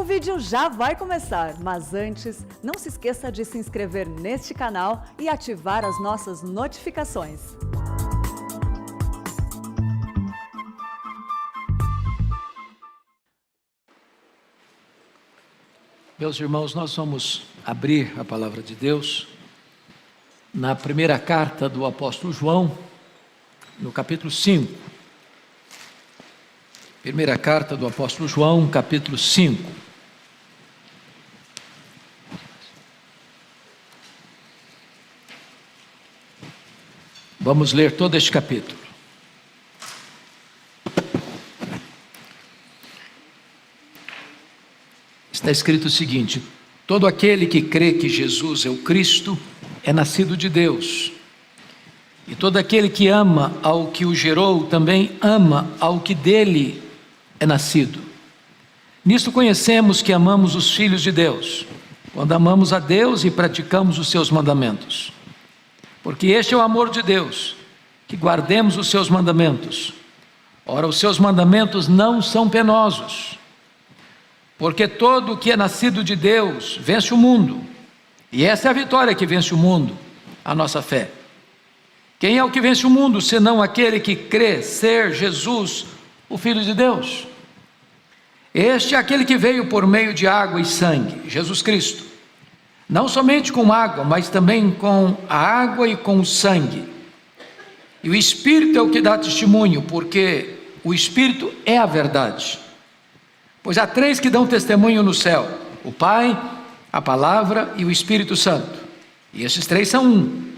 O vídeo já vai começar, mas antes, não se esqueça de se inscrever neste canal e ativar as nossas notificações. Meus irmãos, nós vamos abrir a palavra de Deus na primeira carta do apóstolo João, no capítulo 5. Primeira carta do apóstolo João, capítulo 5. Vamos ler todo este capítulo. Está escrito o seguinte: todo aquele que crê que Jesus é o Cristo é nascido de Deus. E todo aquele que ama ao que o gerou também ama ao que dele é nascido. Nisto conhecemos que amamos os filhos de Deus, quando amamos a Deus e praticamos os seus mandamentos. Porque este é o amor de Deus, que guardemos os seus mandamentos. Ora, os seus mandamentos não são penosos, porque todo o que é nascido de Deus vence o mundo, e essa é a vitória que vence o mundo, a nossa fé. Quem é o que vence o mundo, senão aquele que crê ser Jesus, o Filho de Deus? Este é aquele que veio por meio de água e sangue, Jesus Cristo. Não somente com água, mas também com a água e com o sangue. E o Espírito é o que dá testemunho, porque o Espírito é a verdade. Pois há três que dão testemunho no céu: o Pai, a Palavra e o Espírito Santo. E esses três são um.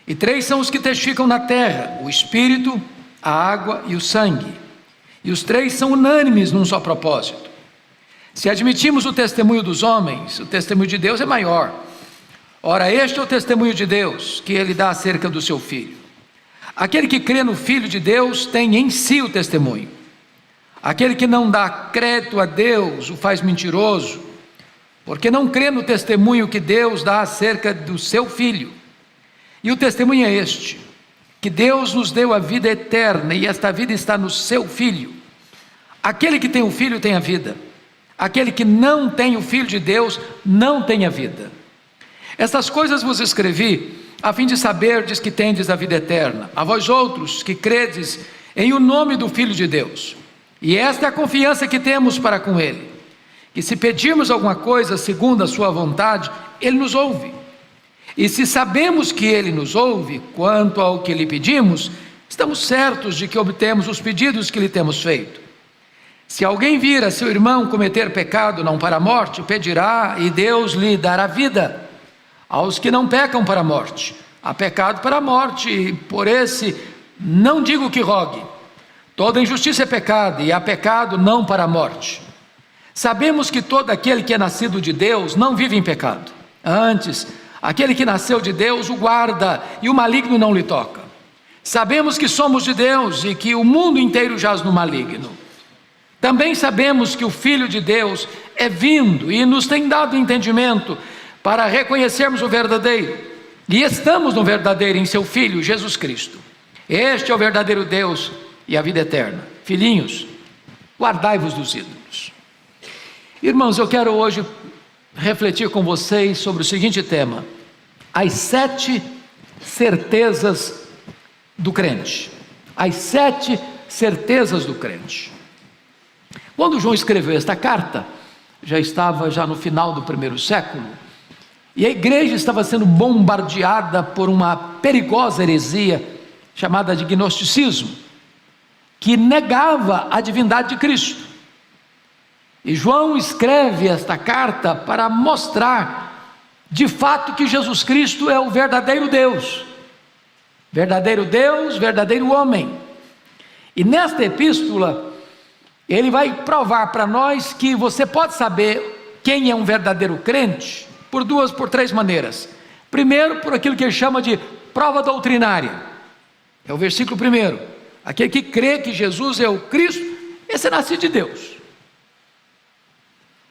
E três são os que testificam na terra: o Espírito, a água e o sangue. E os três são unânimes num só propósito. Se admitimos o testemunho dos homens, o testemunho de Deus é maior. Ora, este é o testemunho de Deus, que ele dá acerca do seu Filho. Aquele que crê no Filho de Deus tem em si o testemunho. Aquele que não dá crédito a Deus o faz mentiroso, porque não crê no testemunho que Deus dá acerca do seu Filho. E o testemunho é este: que Deus nos deu a vida eterna, e esta vida está no seu Filho. Aquele que tem o Filho tem a vida. Aquele que não tem o Filho de Deus não tem a vida. Estas coisas vos escrevi, a fim de saberdes que tendes a vida eterna, a vós outros que credes em o nome do Filho de Deus. E esta é a confiança que temos para com Ele, que se pedirmos alguma coisa segundo a sua vontade, Ele nos ouve. E se sabemos que Ele nos ouve, quanto ao que lhe pedimos, estamos certos de que obtemos os pedidos que lhe temos feito. Se alguém vir a seu irmão cometer pecado não para a morte, pedirá e Deus lhe dará vida. Aos que não pecam para a morte, há pecado para a morte, e por esse não digo que rogue. Toda injustiça é pecado, e há pecado não para a morte. Sabemos que todo aquele que é nascido de Deus não vive em pecado. Antes, aquele que nasceu de Deus o guarda, e o maligno não lhe toca. Sabemos que somos de Deus e que o mundo inteiro jaz no maligno. Também sabemos que o Filho de Deus é vindo e nos tem dado entendimento para reconhecermos o verdadeiro. E estamos no verdadeiro em seu Filho, Jesus Cristo. Este é o verdadeiro Deus e a vida eterna. Filhinhos, guardai-vos dos ídolos. Irmãos, eu quero hoje refletir com vocês sobre o seguinte tema: as 7 certezas do crente. As 7 certezas do crente. Quando João escreveu esta carta, já estava no final do primeiro século, e a igreja estava sendo bombardeada por uma perigosa heresia chamada de gnosticismo, que negava a divindade de Cristo. E João escreve esta carta para mostrar de fato que Jesus Cristo é o verdadeiro Deus, verdadeiro homem. E nesta epístola ele vai provar para nós que você pode saber quem é um verdadeiro crente por 3 maneiras. Primeiro, por aquilo que ele chama de prova doutrinária. É o versículo 1. Aquele que crê que Jesus é o Cristo, esse é nascido de Deus.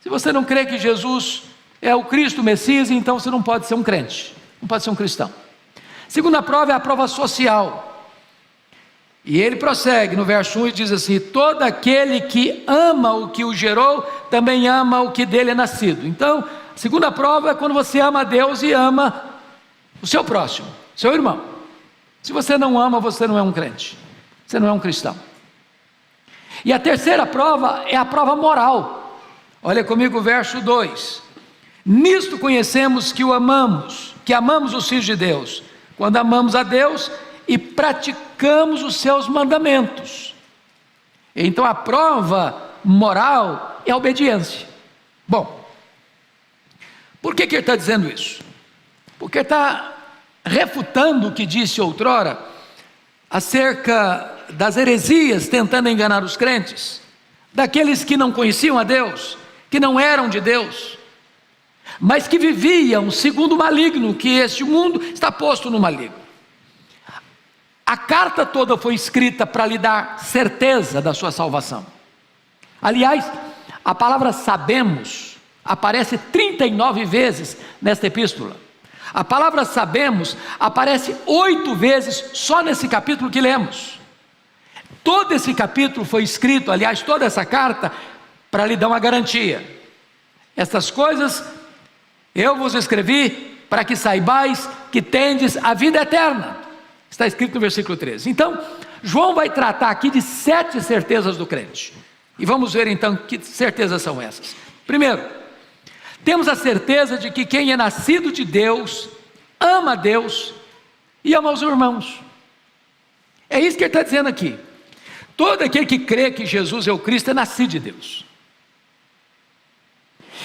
Se você não crê que Jesus é o Cristo, o Messias, então você não pode ser um crente, não pode ser um cristão. Segunda prova é a prova social. E ele prossegue no verso 1 e diz assim: todo aquele que ama o que o gerou também ama o que dele é nascido. Então, a segunda prova é quando você ama a Deus e ama o seu próximo, seu irmão. Se você não ama, você não é um crente, você não é um cristão. E a terceira prova é a prova moral. Olha comigo o verso 2. Nisto conhecemos que amamos os filhos de Deus, quando amamos a Deus e praticamos os seus mandamentos. Então a prova moral é a obediência. Bom, por que ele está dizendo isso? Porque ele está refutando o que disse outrora acerca das heresias tentando enganar os crentes, daqueles que não conheciam a Deus, que não eram de Deus, mas que viviam segundo o maligno, que este mundo está posto no maligno. A carta toda foi escrita para lhe dar certeza da sua salvação. Aliás, a palavra sabemos aparece 39 vezes nesta epístola. A palavra sabemos aparece 8 vezes só nesse capítulo que lemos. Todo esse capítulo foi escrito, aliás, toda essa carta, para lhe dar uma garantia. Estas coisas eu vos escrevi para que saibais que tendes a vida eterna. Está escrito no versículo 13. Então, João vai tratar aqui de 7 certezas do crente. E vamos ver então que certezas são essas. Primeiro, temos a certeza de que quem é nascido de Deus, ama a Deus e ama os irmãos. É isso que ele está dizendo aqui. Todo aquele que crê que Jesus é o Cristo é nascido de Deus.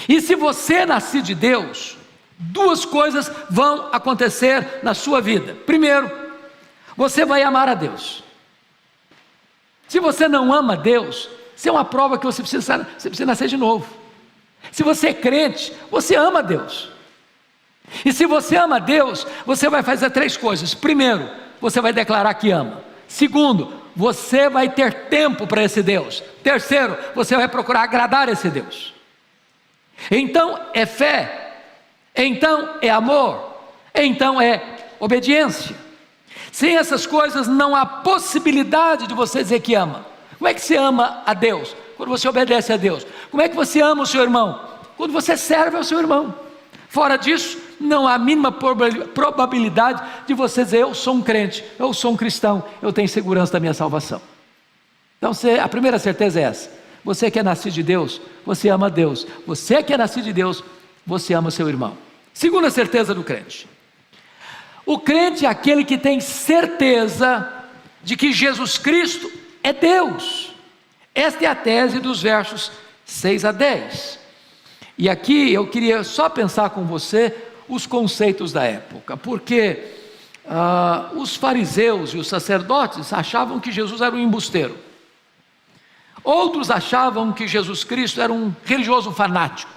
E se você é nascido de Deus, 2 coisas vão acontecer na sua vida. Primeiro, você vai amar a Deus. Se você não ama a Deus, isso é uma prova que você precisa nascer de novo. Se você é crente, você ama a Deus. E se você ama a Deus, você vai fazer 3 coisas. Primeiro, você vai declarar que ama. Segundo, você vai ter tempo para esse Deus. Terceiro, você vai procurar agradar esse Deus. Então é fé, então é amor, então é obediência. Sem essas coisas não há possibilidade de você dizer que ama. Como é que você ama a Deus? Quando você obedece a Deus. Como é que você ama o seu irmão? Quando você serve ao seu irmão. Fora disso, não há a mínima probabilidade de você dizer: eu sou um crente, eu sou um cristão, eu tenho segurança da minha salvação. Então a primeira certeza é essa: você que é nascido de Deus, você ama a Deus. Você que é nascido de Deus, você ama o seu irmão. Segunda certeza do crente: o crente é aquele que tem certeza de que Jesus Cristo é Deus. Esta é a tese dos versos 6 a 10. E aqui eu queria só pensar com você os conceitos da época, porque os fariseus e os sacerdotes achavam que Jesus era um embusteiro. Outros achavam que Jesus Cristo era um religioso fanático.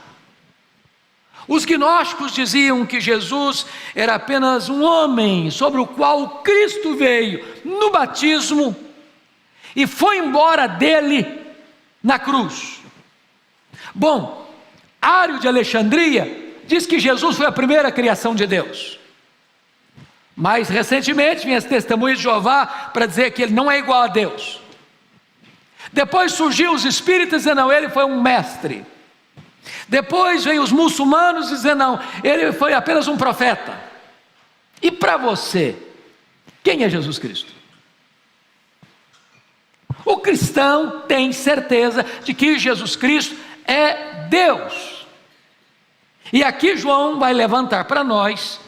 Os gnósticos diziam que Jesus era apenas um homem sobre o qual Cristo veio no batismo e foi embora dele na cruz. Bom, Ário de Alexandria diz que Jesus foi a primeira criação de Deus. Mais recentemente vem as testemunhas de Jeová para dizer que ele não é igual a Deus. Depois surgiu os espíritas dizendo: não, ele foi um mestre. Depois vem os muçulmanos dizendo: não, ele foi apenas um profeta. E para você, quem é Jesus Cristo? O cristão tem certeza de que Jesus Cristo é Deus. E aqui João vai levantar para nós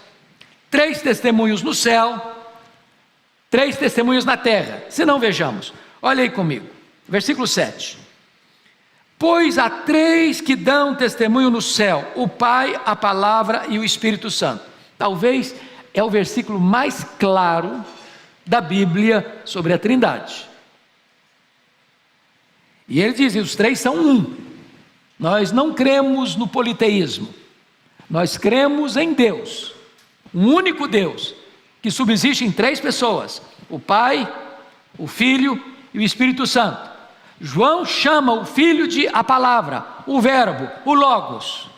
3 testemunhos no céu, 3 testemunhos na terra. Se não, vejamos. Olha aí comigo, versículo 7. Pois há 3 que dão testemunho no céu: o Pai, a Palavra e o Espírito Santo. Talvez é o versículo mais claro da Bíblia sobre a Trindade. E ele diz: os 3 são um. Nós não cremos no politeísmo, nós cremos em Deus, um único Deus, que subsiste em 3 pessoas: o Pai, o Filho e o Espírito Santo. João chama o Filho de a Palavra, o Verbo, o Logos.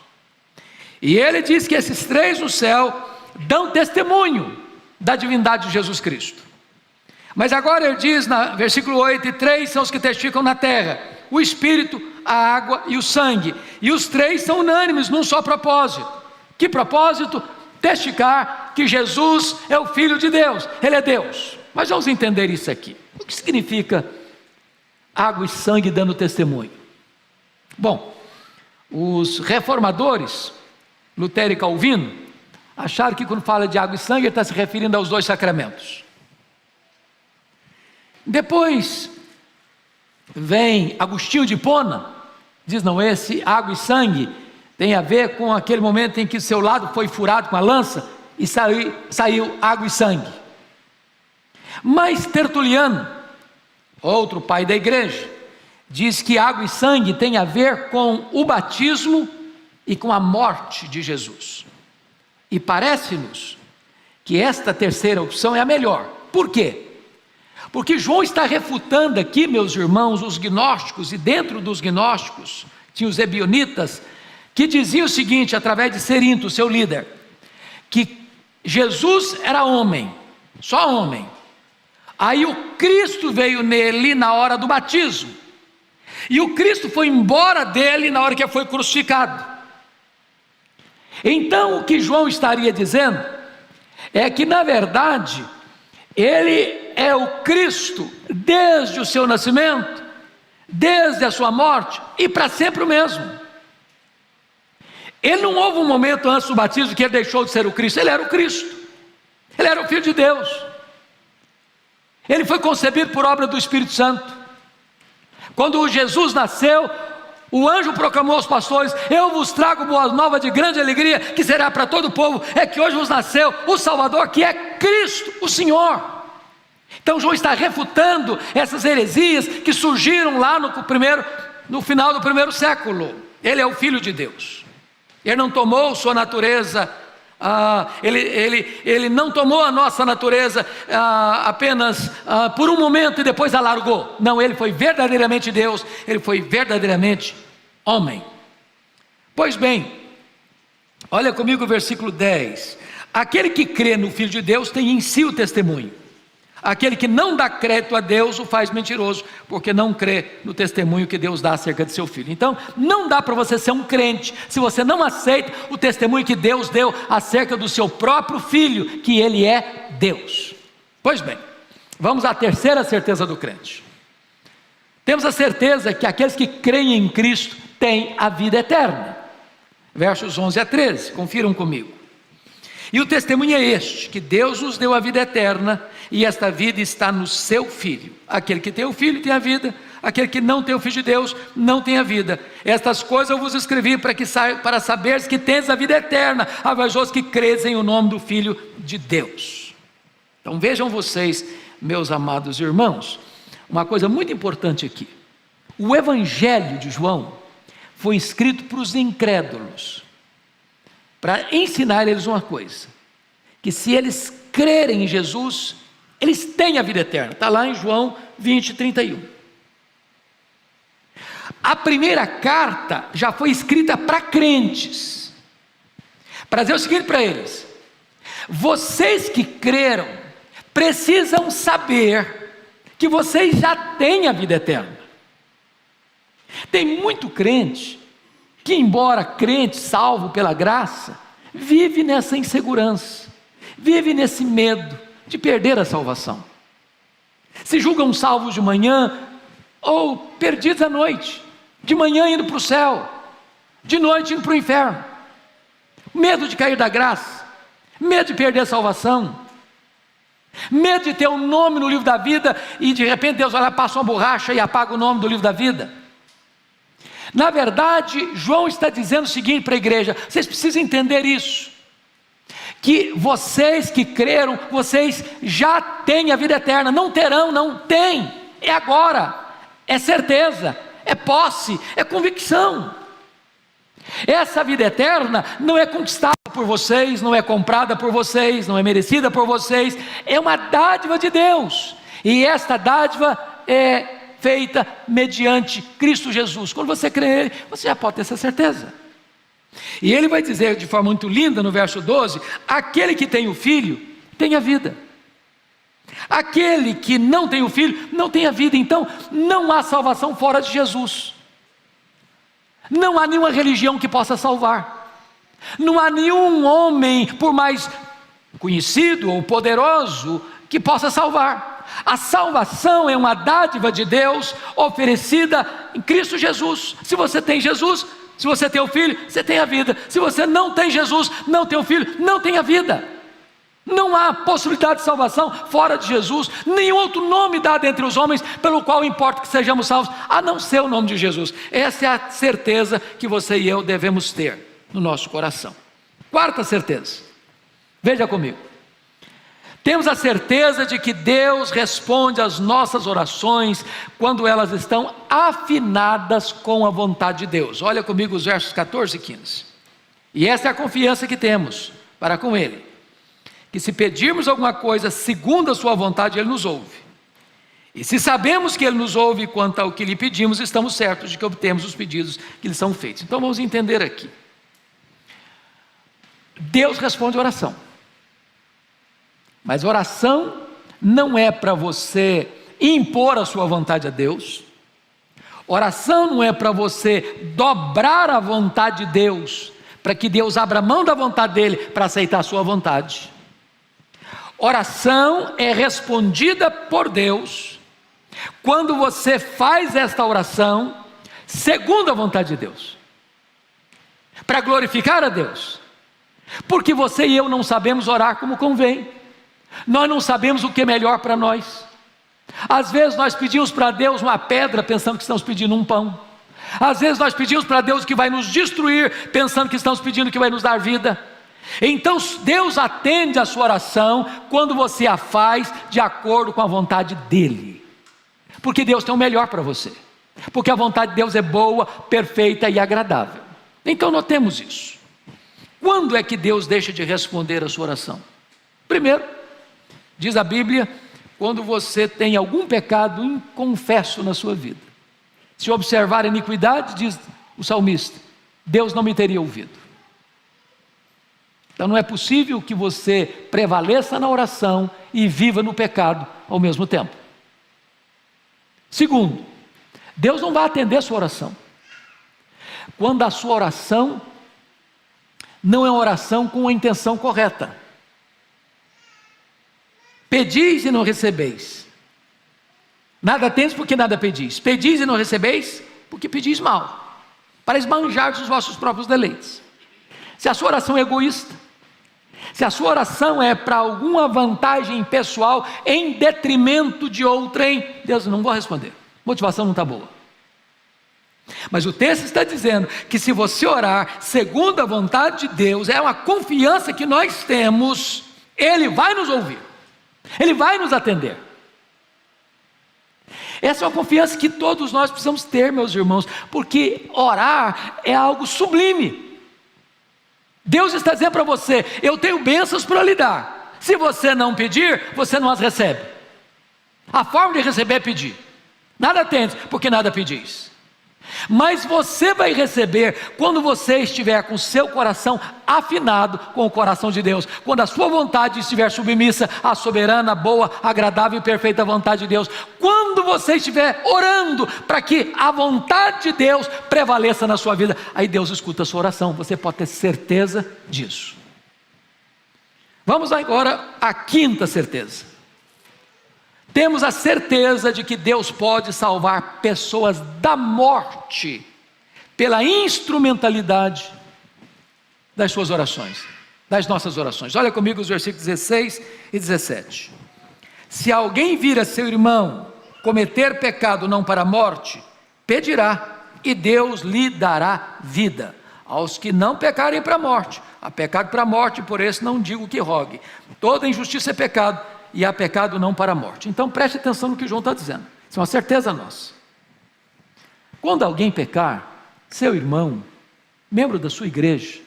E ele diz que esses 3 no céu dão testemunho da divindade de Jesus Cristo. Mas agora ele diz, no versículo 8, e 3 são os que testificam na terra: o Espírito, a água e o sangue. E os três são unânimes num só propósito. Que propósito? Testificar que Jesus é o Filho de Deus, Ele é Deus. Mas vamos entender isso aqui. O que significa água e sangue dando testemunho? Bom, os reformadores, Lutero e Calvino, acharam que quando fala de água e sangue, ele está se referindo aos dois sacramentos. Depois vem Agostinho de Hipona, diz: não, esse água e sangue tem a ver com aquele momento em que o seu lado foi furado com a lança e saiu água e sangue. Mas Tertuliano, outro pai da igreja, diz que água e sangue tem a ver com o batismo e com a morte de Jesus. E parece-nos que esta terceira opção é a melhor. Por quê? Porque João está refutando aqui, meus irmãos, os gnósticos, e dentro dos gnósticos tinha os ebionitas, que diziam o seguinte, através de Cerinto, seu líder, que Jesus era homem, só homem. Aí o Cristo veio nele na hora do batismo, e o Cristo foi embora dele na hora que foi crucificado. Então o que João estaria dizendo é que, na verdade, ele é o Cristo desde o seu nascimento, desde a sua morte e para sempre o mesmo. Ele não houve um momento antes do batismo que ele deixou de ser o Cristo. Ele era o Cristo, ele era o Filho de Deus. Ele foi concebido por obra do Espírito Santo. Quando Jesus nasceu, o anjo proclamou aos pastores: eu vos trago boa nova de grande alegria, que será para todo o povo, é que hoje vos nasceu o Salvador, que é Cristo, o Senhor. Então João está refutando essas heresias que surgiram lá no final do primeiro século. Ele é o Filho de Deus. Ele não tomou sua natureza, ele não tomou a nossa natureza apenas por um momento e depois a largou. Não, ele foi verdadeiramente Deus, ele foi verdadeiramente homem. Pois bem, olha comigo o versículo 10. Aquele que crê no Filho de Deus tem em si o testemunho. Aquele que não dá crédito a Deus o faz mentiroso, porque não crê no testemunho que Deus dá acerca de seu Filho. Então, não dá para você ser um crente se você não aceita o testemunho que Deus deu acerca do seu próprio Filho, que Ele é Deus. Pois bem, vamos à terceira certeza do crente. Temos a certeza que aqueles que creem em Cristo têm a vida eterna. Versos 11 a 13, confiram comigo. E o testemunho é este, que Deus nos deu a vida eterna, e esta vida está no seu Filho. Aquele que tem o Filho tem a vida, aquele que não tem o Filho de Deus não tem a vida. Estas coisas eu vos escrevi para saberes que tens a vida eterna, a vós que credes em o nome do Filho de Deus. Então vejam vocês, meus amados irmãos, uma coisa muito importante aqui. O Evangelho de João foi escrito para os incrédulos, para ensinar eles uma coisa, que se eles crerem em Jesus, eles têm a vida eterna. Está lá em João 20, 31. A primeira carta já foi escrita para crentes, para dizer o seguinte para eles: vocês que creram, precisam saber que vocês já têm a vida eterna. Tem muito crente que, embora crente, salvo pela graça, vive nessa insegurança, vive nesse medo de perder a salvação. Se julgam salvos de manhã ou perdidos à noite, de manhã indo para o céu, de noite indo para o inferno. Medo de cair da graça, medo de perder a salvação, medo de ter um nome no livro da vida e de repente Deus vai lá, passa uma borracha e apaga o nome do livro da vida. Na verdade, João está dizendo o seguinte para a igreja: vocês precisam entender isso, que vocês que creram, vocês já têm a vida eterna. Não terão, não, tem, é agora, é certeza, é posse, é convicção. Essa vida eterna não é conquistada por vocês, não é comprada por vocês, não é merecida por vocês, é uma dádiva de Deus, e esta dádiva é feita mediante Cristo Jesus. Quando você crê nele, você já pode ter essa certeza. E ele vai dizer de forma muito linda no verso 12: aquele que tem o Filho tem a vida, aquele que não tem o Filho não tem a vida. Então não há salvação fora de Jesus. Não há nenhuma religião que possa salvar. Não há nenhum homem, por mais conhecido ou poderoso, que possa salvar. A salvação é uma dádiva de Deus oferecida em Cristo Jesus. Se você tem Jesus, se você tem o Filho, você tem a vida. Se você não tem Jesus, não tem o Filho, não tem a vida. Não há possibilidade de salvação fora de Jesus. Nenhum outro nome dado entre os homens pelo qual importa que sejamos salvos, a não ser o nome de Jesus. Essa é a certeza que você e eu devemos ter no nosso coração. Quarta certeza, veja comigo. Temos a certeza de que Deus responde às nossas orações quando elas estão afinadas com a vontade de Deus. Olha comigo os versos 14 e 15. E essa é a confiança que temos para com Ele, que se pedirmos alguma coisa segundo a sua vontade, Ele nos ouve. E se sabemos que Ele nos ouve quanto ao que lhe pedimos, estamos certos de que obtemos os pedidos que lhe são feitos. Então vamos entender aqui. Deus responde a oração. Mas oração não é para você impor a sua vontade a Deus. Oração não é para você dobrar a vontade de Deus, para que Deus abra mão da vontade dEle para aceitar a sua vontade. Oração é respondida por Deus quando você faz esta oração segundo a vontade de Deus, para glorificar a Deus, porque você e eu não sabemos orar como convém, nós não sabemos o que é melhor para nós. Às vezes nós pedimos para Deus uma pedra pensando que estamos pedindo um pão, às vezes nós pedimos para Deus que vai nos destruir pensando que estamos pedindo que vai nos dar vida. Então Deus atende a sua oração quando você a faz de acordo com a vontade dEle, porque Deus tem o melhor para você, porque a vontade de Deus é boa, perfeita e agradável. Então notemos isso. Quando é que Deus deixa de responder a sua oração? Primeiro, diz a Bíblia, quando você tem algum pecado inconfesso na sua vida. Se observar a iniquidade, diz o salmista, Deus não me teria ouvido. Então não é possível que você prevaleça na oração e viva no pecado ao mesmo tempo. Segundo, Deus não vai atender a sua oração quando a sua oração não é uma oração com a intenção correta. Pedis e não recebeis. Nada tendes porque nada pedis. Pedis e não recebeis porque pedis mal, para esbanjar os vossos próprios deleites. Se a sua oração é egoísta, se a sua oração é para alguma vantagem pessoal em detrimento de outrem, Deus não vai responder. A motivação não está boa. Mas o texto está dizendo que se você orar segundo a vontade de Deus, é uma confiança que nós temos, Ele vai nos ouvir, Ele vai nos atender. Essa é uma confiança que todos nós precisamos ter, meus irmãos, porque orar é algo sublime. Deus está dizendo para você, eu tenho bênçãos para lhe dar. Se você não pedir, você não as recebe. A forma de receber é pedir. Nada tendes, porque nada pedis. Mas você vai receber quando você estiver com o seu coração afinado com o coração de Deus, quando a sua vontade estiver submissa à soberana, boa, agradável e perfeita vontade de Deus, quando você estiver orando para que a vontade de Deus prevaleça na sua vida, aí Deus escuta a sua oração, você pode ter certeza disso. Vamos agora à quinta certeza. Temos a certeza de que Deus pode salvar pessoas da morte pela instrumentalidade das suas orações, das nossas orações. Olha comigo os versículos 16 e 17. Se alguém vir a seu irmão cometer pecado não para a morte, pedirá e Deus lhe dará vida. Aos que não pecarem para a morte, há pecado para a morte, por isso não digo que rogue. Toda injustiça é pecado, e há pecado não para a morte. Então preste atenção no que João está dizendo, isso é uma certeza nossa. Quando alguém pecar, seu irmão, membro da sua igreja,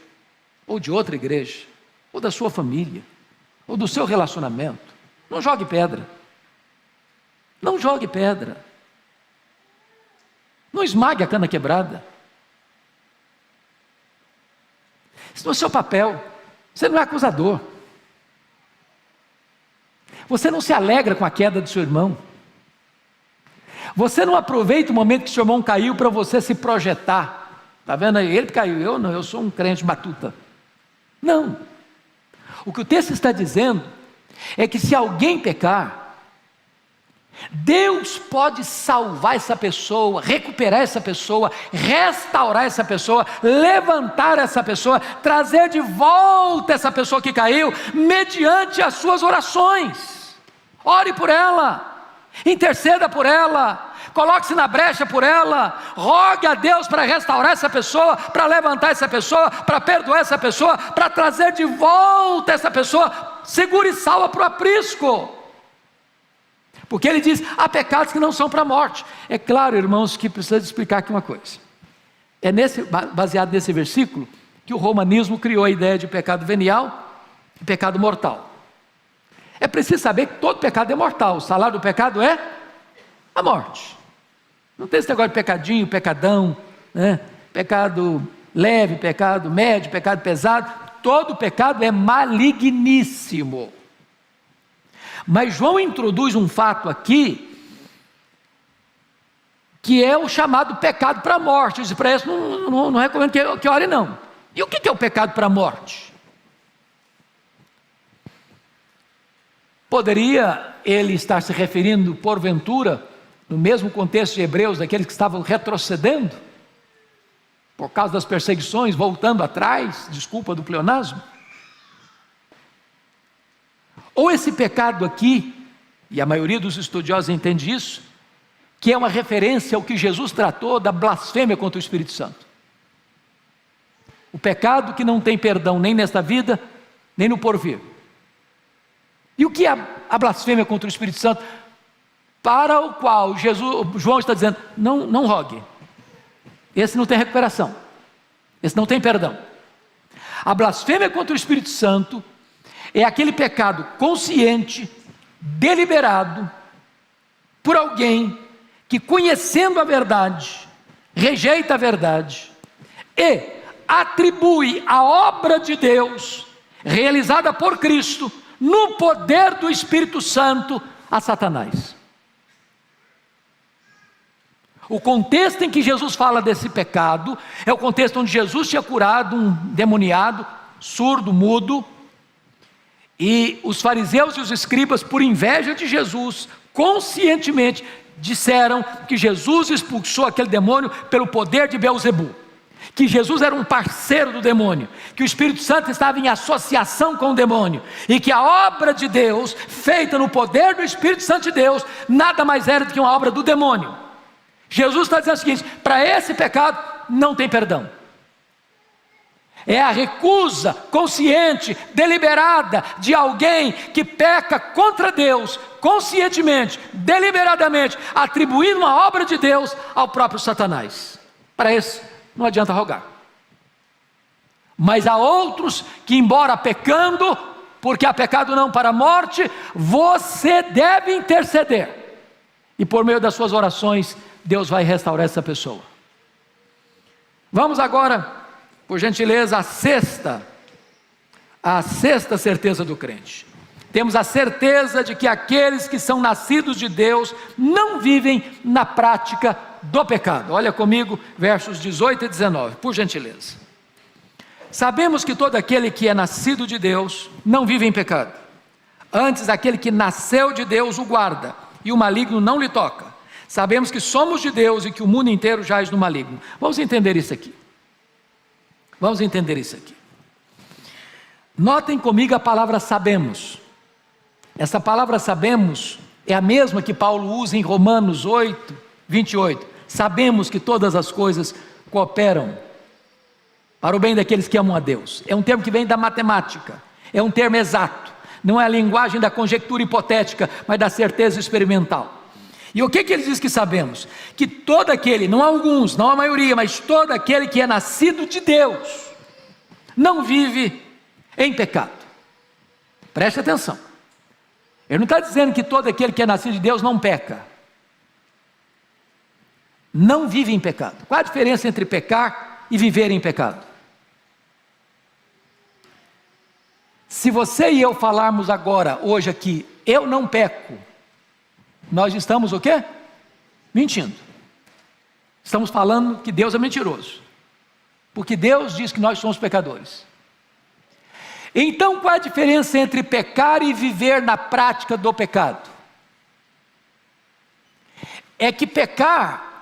ou de outra igreja, ou da sua família, ou do seu relacionamento, não jogue pedra, não jogue pedra, não esmague a cana quebrada. Isso não é seu papel, você não é acusador. Você não se alegra com a queda do seu irmão. Você não aproveita o momento que seu irmão caiu para você se projetar Está vendo aí? Ele caiu, eu não, eu sou um crente batuta. Não. O que o texto está dizendo é que se alguém pecar, Deus pode salvar essa pessoa, recuperar essa pessoa, restaurar essa pessoa, levantar essa pessoa, trazer de volta essa pessoa que caiu, mediante as suas orações. Ore por ela, interceda por ela, coloque-se na brecha por ela, rogue a Deus para restaurar essa pessoa, para levantar essa pessoa, para perdoar essa pessoa, para trazer de volta essa pessoa, segura e salva para o aprisco. Porque ele diz, há pecados que não são para a morte. É claro, irmãos, que precisa explicar aqui uma coisa. É baseado nesse versículo que o romanismo criou a ideia de pecado venial e pecado mortal. É preciso saber que todo pecado é mortal. O salário do pecado é a morte. Não tem esse negócio de pecadinho, pecadão, né? Pecado leve, pecado médio, pecado pesado. Todo pecado é maligníssimo. Mas João introduz um fato aqui, que é o chamado pecado para a morte. Ele diz, para isso não recomendo que ore não. E o que é o pecado para a morte? Poderia ele estar se referindo, porventura, no mesmo contexto de Hebreus, daqueles que estavam retrocedendo, por causa das perseguições, voltando atrás, desculpa do pleonasmo? Ou esse pecado aqui, e a maioria dos estudiosos entende isso, que é uma referência ao que Jesus tratou da blasfêmia contra o Espírito Santo. O pecado que não tem perdão nem nesta vida, nem no porvir. E o que é a blasfêmia contra o Espírito Santo? Para o qual João está dizendo, não rogue. Esse não tem recuperação. Esse não tem perdão. A blasfêmia contra o Espírito Santo é aquele pecado consciente, deliberado, por alguém que, conhecendo a verdade, rejeita a verdade e atribui a obra de Deus, realizada por Cristo, no poder do Espírito Santo, a Satanás. O contexto em que Jesus fala desse pecado é o contexto onde Jesus tinha curado um demoniado, surdo, mudo, e os fariseus e os escribas, por inveja de Jesus, conscientemente disseram que Jesus expulsou aquele demônio pelo poder de Beelzebu, que Jesus era um parceiro do demônio, que o Espírito Santo estava em associação com o demônio, e que a obra de Deus, feita no poder do Espírito Santo de Deus, nada mais era do que uma obra do demônio. Jesus está dizendo o seguinte, para esse pecado não tem perdão. É a recusa consciente, deliberada, de alguém que peca contra Deus, conscientemente, deliberadamente, atribuindo uma obra de Deus ao próprio Satanás. Para esse, não adianta rogar. Mas há outros que, embora pecando, porque há pecado não para a morte, você deve interceder. E por meio das suas orações, Deus vai restaurar essa pessoa. Vamos agora, por gentileza, a sexta certeza do crente. Temos a certeza de que aqueles que são nascidos de Deus não vivem na prática do pecado. Olha comigo, versos 18 e 19, por gentileza. Sabemos que todo aquele que é nascido de Deus não vive em pecado. Antes, aquele que nasceu de Deus o guarda, e o maligno não lhe toca. Sabemos que somos de Deus e que o mundo inteiro jaz no maligno. Vamos entender isso aqui. Vamos entender isso aqui. Notem comigo a palavra sabemos. Essa palavra sabemos é a mesma que Paulo usa em Romanos 8, 28. Sabemos que todas as coisas cooperam para o bem daqueles que amam a Deus. É um termo que vem da matemática. É um termo exato. Não é a linguagem da conjectura hipotética, mas da certeza experimental. E o que ele diz que sabemos? Que todo aquele, não alguns, não a maioria, mas todo aquele que é nascido de Deus, não vive em pecado. Preste atenção. Ele não está dizendo que todo aquele que é nascido de Deus não peca. Não vive em pecado. Qual a diferença entre pecar e viver em pecado? Se você e eu falarmos agora, hoje aqui, eu não peco, nós estamos o quê? Mentindo. Estamos falando que Deus é mentiroso. porque Deus diz que nós somos pecadores. Então, qual a diferença entre pecar e viver na prática do pecado? É que pecar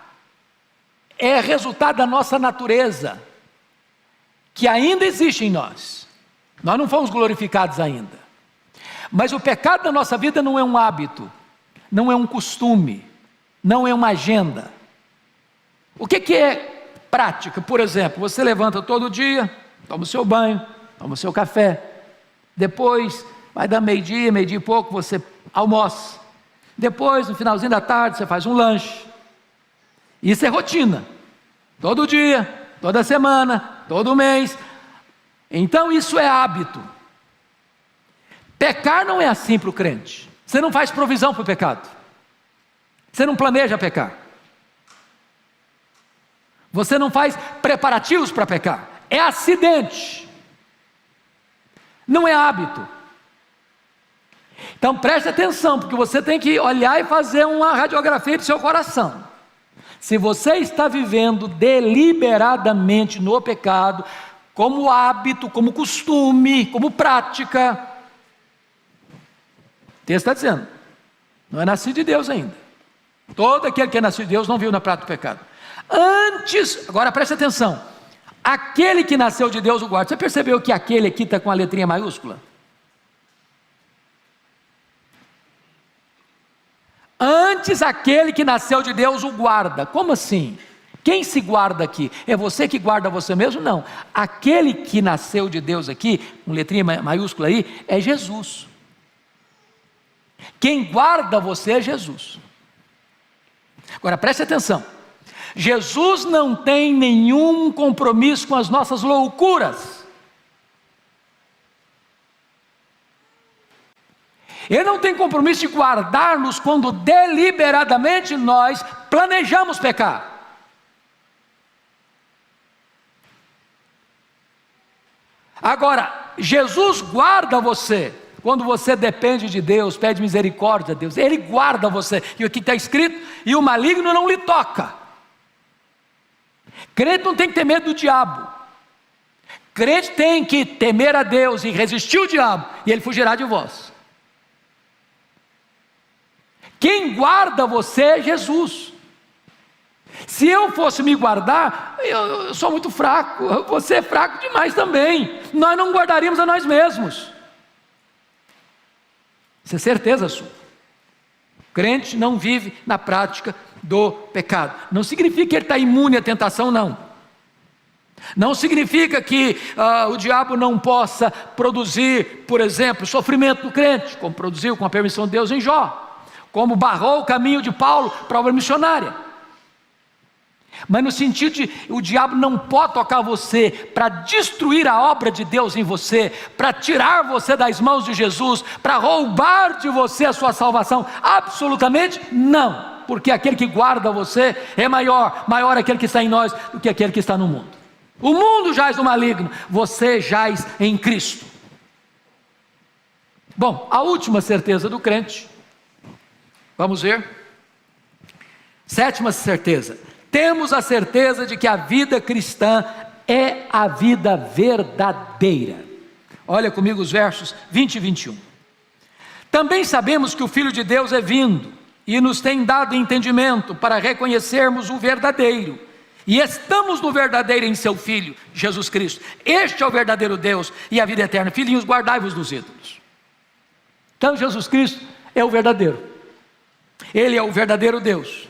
é resultado da nossa natureza, que ainda existe em nós. Nós não fomos glorificados ainda. Mas o pecado da nossa vida não é um hábito, não é um costume, não é uma agenda. O que é prática? Por exemplo, você levanta todo dia, toma o seu banho, toma o seu café, depois vai dar meio-dia e pouco, você almoça, depois no finalzinho da tarde você faz um lanche. Isso é rotina, todo dia, toda semana, todo mês. Então isso é hábito. Pecar não é assim para o crente. Você não faz provisão para o pecado, você não planeja pecar, você não faz preparativos para pecar. É acidente, não é hábito. Então preste atenção, porque você tem que olhar e fazer uma radiografia do seu coração. Se você está vivendo deliberadamente no pecado, como hábito, como costume, como prática, o texto está dizendo, não é nascido de Deus ainda. Todo aquele que é nascido de Deus não viu na prática do pecado. Antes, agora preste atenção, aquele que nasceu de Deus o guarda. Você percebeu que aquele aqui está com a letrinha maiúscula? Antes aquele que nasceu de Deus o guarda. Como assim? Quem se guarda aqui? É você que guarda você mesmo? Não. Aquele que nasceu de Deus aqui, com letrinha maiúscula aí, é Jesus. Quem guarda você é Jesus. Agora preste atenção. Jesus não tem nenhum compromisso com as nossas loucuras. Ele não tem compromisso de guardar-nos quando deliberadamente nós planejamos pecar. Agora, Jesus guarda você quando você depende de Deus, pede misericórdia a Deus. Ele guarda você. E aqui está escrito, e o maligno não lhe toca. Crente não tem que ter medo do diabo. Crente tem que temer a Deus e resistir ao diabo, e ele fugirá de vós. Quem guarda você é Jesus. Se eu fosse me guardar, eu sou muito fraco, você é fraco demais também. Nós não guardaríamos a nós mesmos. Isso é certeza sua. O crente não vive na prática do pecado. Não significa que ele está imune à tentação, não. Não significa que o diabo não possa produzir, por exemplo, sofrimento no crente, como produziu com a permissão de Deus em Jó, como barrou o caminho de Paulo para a obra missionária. Mas no sentido de o diabo não pode tocar você para destruir a obra de Deus em você, para tirar você das mãos de Jesus, para roubar de você a sua salvação. Absolutamente não, porque aquele que guarda você é maior aquele que está em nós do que aquele que está no mundo. O mundo jaz no maligno, você jaz em Cristo. Bom, a última certeza do crente, vamos ver. Sétima certeza: temos a certeza de que a vida cristã é a vida verdadeira. Olha comigo os versos 20 e 21. Também sabemos que o Filho de Deus é vindo e nos tem dado entendimento para reconhecermos o verdadeiro. E estamos no verdadeiro em seu Filho, Jesus Cristo. Este é o verdadeiro Deus e a vida eterna. Filhinhos, guardai-vos dos ídolos. Então Jesus Cristo é o verdadeiro. Ele é o verdadeiro Deus.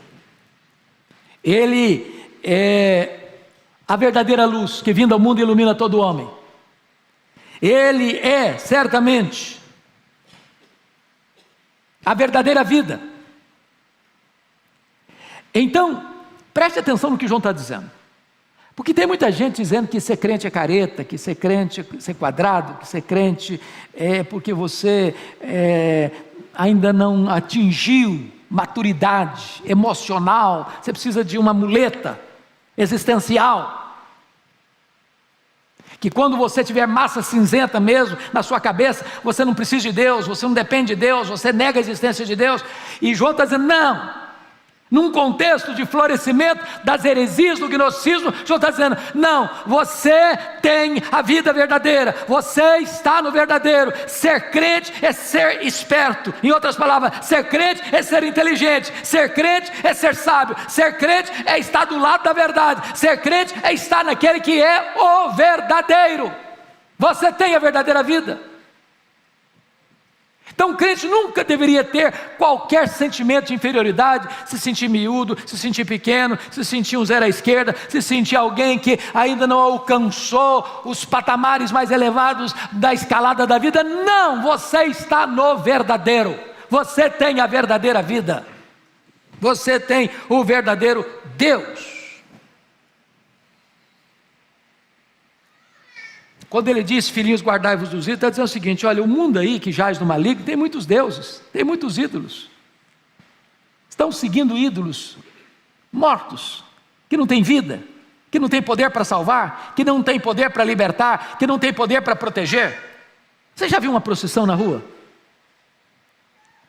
Ele é a verdadeira luz que vindo ao mundo ilumina todo homem. Ele é certamente a verdadeira vida. Então, preste atenção no que João está dizendo. Porque tem muita gente dizendo que ser crente é careta, que ser crente é ser quadrado, que ser crente é porque você ainda não atingiu maturidade emocional, você precisa de uma muleta existencial, que quando você tiver massa cinzenta mesmo na sua cabeça, você não precisa de Deus, você não depende de Deus, você nega a existência de Deus. E João está dizendo, num contexto de florescimento das heresias, do gnosticismo, o Senhor está dizendo: não, você tem a vida verdadeira, você está no verdadeiro. Ser crente é ser esperto. Em outras palavras, ser crente é ser inteligente, ser crente é ser sábio, ser crente é estar do lado da verdade, ser crente é estar naquele que é o verdadeiro. Você tem a verdadeira vida. Então o crente nunca deveria ter qualquer sentimento de inferioridade, se sentir miúdo, se sentir pequeno, se sentir um zero à esquerda, se sentir alguém que ainda não alcançou os patamares mais elevados da escalada da vida. Não, você está no verdadeiro, você tem a verdadeira vida, você tem o verdadeiro Deus. Quando ele diz: filhinhos, guardai-vos dos ídolos, está dizendo o seguinte: olha, o mundo aí que jaz no maligno tem muitos deuses, tem muitos ídolos, estão seguindo ídolos mortos, que não têm vida, que não têm poder para salvar, que não têm poder para libertar, que não têm poder para proteger. Você já viu uma procissão na rua?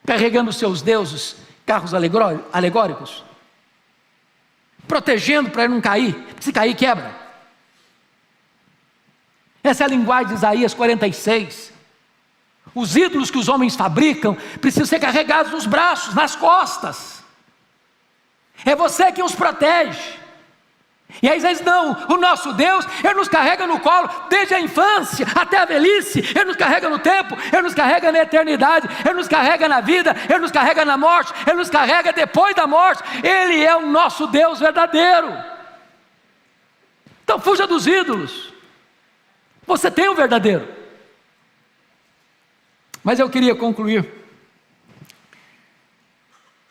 Carregando seus deuses, carros alegóricos, protegendo para ele não cair, porque se cair quebra. Essa é a linguagem de Isaías 46. Os ídolos que os homens fabricam precisam ser carregados nos braços, nas costas. É você que os protege. E aí diz: não, o nosso Deus, Ele nos carrega no colo desde a infância até a velhice. Ele nos carrega no tempo, Ele nos carrega na eternidade, Ele nos carrega na vida, Ele nos carrega na morte, Ele nos carrega depois da morte. Ele é o nosso Deus verdadeiro. Então fuja dos ídolos. Você tem o verdadeiro. Mas eu queria concluir,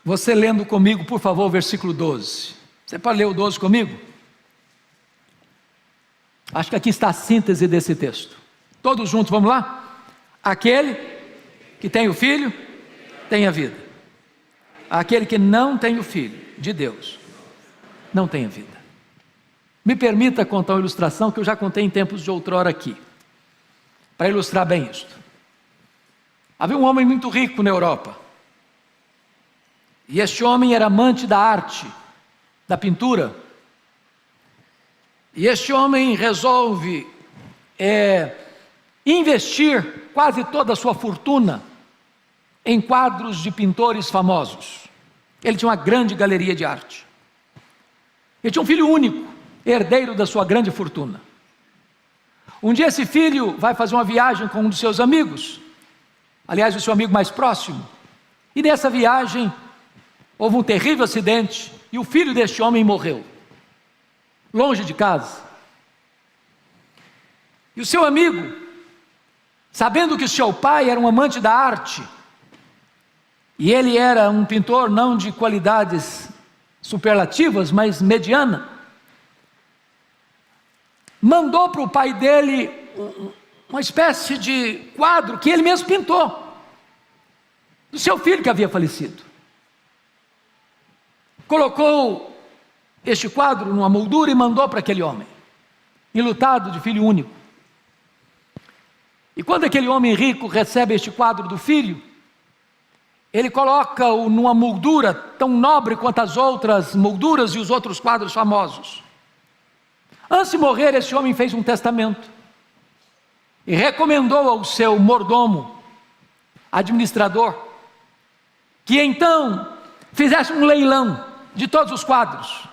você lendo comigo, por favor, o versículo 12. Você pode ler o 12 comigo? Acho que aqui está a síntese desse texto. Todos juntos, vamos lá? Aquele que tem o Filho, tem a vida. Aquele que não tem o Filho de Deus, não tem a vida. Me permita contar uma ilustração que eu já contei em tempos de outrora aqui, para ilustrar bem isto. Havia um homem muito rico na Europa, e este homem era amante da arte, da pintura, e este homem resolve investir quase toda a sua fortuna em quadros de pintores famosos. Ele tinha uma grande galeria de arte. Ele tinha um filho único, herdeiro da sua grande fortuna. Um dia esse filho vai fazer uma viagem com um dos seus amigos, aliás, o seu amigo mais próximo, e nessa viagem houve um terrível acidente e o filho deste homem morreu, longe de casa. E o seu amigo, sabendo que o seu pai era um amante da arte, e ele era um pintor não de qualidades superlativas, mas mediana, mandou para o pai dele uma espécie de quadro que ele mesmo pintou, do seu filho que havia falecido. Colocou este quadro numa moldura e mandou para aquele homem, enlutado de filho único. E quando aquele homem rico recebe este quadro do filho, ele coloca-o numa moldura tão nobre quanto as outras molduras e os outros quadros famosos. Antes de morrer, esse homem fez um testamento e recomendou ao seu mordomo, administrador, que então fizesse um leilão de todos os quadros.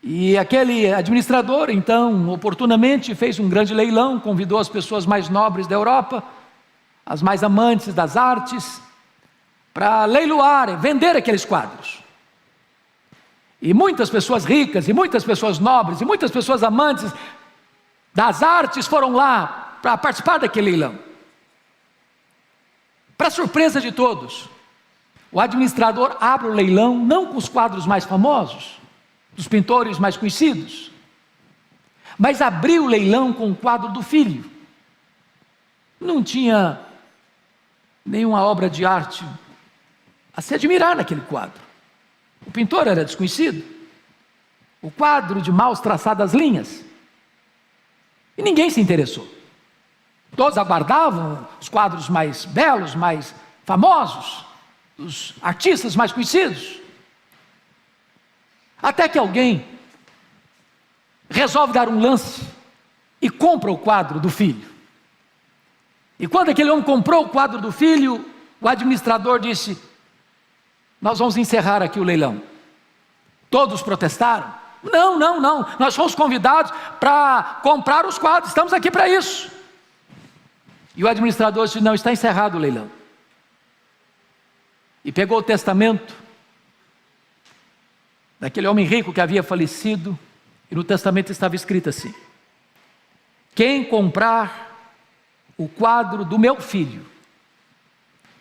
E aquele administrador, então, oportunamente fez um grande leilão, convidou as pessoas mais nobres da Europa, as mais amantes das artes, para leiloar, vender aqueles quadros. E muitas pessoas ricas, e muitas pessoas nobres, e muitas pessoas amantes das artes foram lá para participar daquele leilão. Para surpresa de todos, o administrador abre o leilão não com os quadros mais famosos, dos pintores mais conhecidos, mas abriu o leilão com o quadro do filho. Não tinha nenhuma obra de arte a se admirar naquele quadro. O pintor era desconhecido, o quadro de mal traçadas linhas, e ninguém se interessou. Todos aguardavam os quadros mais belos, mais famosos, dos artistas mais conhecidos. Até que alguém resolve dar um lance e compra o quadro do filho. E quando aquele homem comprou o quadro do filho, o administrador disse: nós vamos encerrar aqui o leilão. Todos protestaram: não, nós fomos convidados para comprar os quadros, estamos aqui para isso. E o administrador disse: não, está encerrado o leilão. E pegou o testamento daquele homem rico que havia falecido, e no testamento estava escrito assim: quem comprar o quadro do meu filho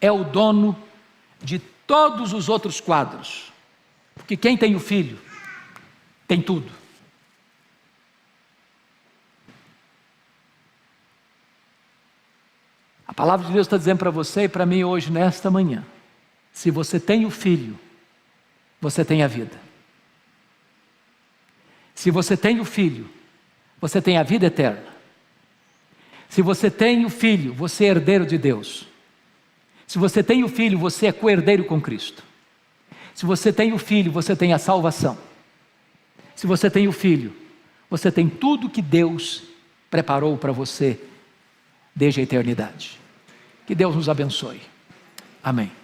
é o dono de todos os outros quadros, porque quem tem o filho tem tudo. A palavra de Deus está dizendo para você e para mim hoje, nesta manhã: se você tem o filho, você tem a vida. Se você tem o filho, você tem a vida eterna. Se você tem o filho, você é herdeiro de Deus. Se você tem o filho, você é co-herdeiro com Cristo. Se você tem o filho, você tem a salvação. Se você tem o filho, você tem tudo que Deus preparou para você desde a eternidade. Que Deus nos abençoe. Amém.